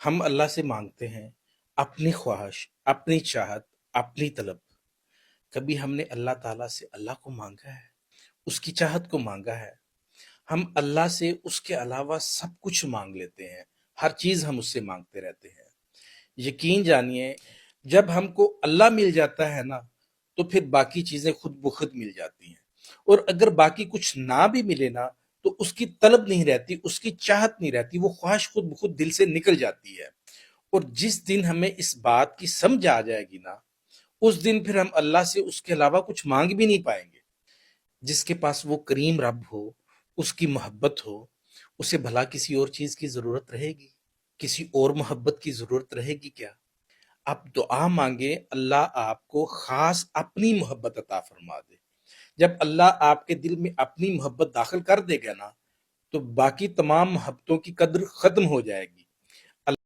ہم اللہ سے مانگتے ہیں اپنی خواہش، اپنی چاہت، اپنی طلب۔ کبھی ہم نے اللہ تعالیٰ سے اللہ کو مانگا ہے، اس کی چاہت کو مانگا ہے؟ ہم اللہ سے اس کے علاوہ سب کچھ مانگ لیتے ہیں، ہر چیز ہم اس سے مانگتے رہتے ہیں۔ یقین جانیے، جب ہم کو اللہ مل جاتا ہے نا تو پھر باقی چیزیں خود بخود مل جاتی ہیں، اور اگر باقی کچھ نہ بھی ملے نا تو اس کی طلب نہیں رہتی، اس کی چاہت نہیں رہتی، وہ خواہش خود بخود دل سے نکل جاتی ہے۔ اور جس دن ہمیں اس بات کی سمجھ آ جائے گی نا، اس دن پھر ہم اللہ سے اس کے علاوہ کچھ مانگ بھی نہیں پائیں گے۔ جس کے پاس وہ کریم رب ہو، اس کی محبت ہو، اسے بھلا کسی اور چیز کی ضرورت رہے گی؟ کسی اور محبت کی ضرورت رہے گی کیا؟ آپ دعا مانگے، اللہ آپ کو خاص اپنی محبت عطا فرما دے۔ جب اللہ آپ کے دل میں اپنی محبت داخل کر دے گا نا تو باقی تمام محبتوں کی قدر ختم ہو جائے گی۔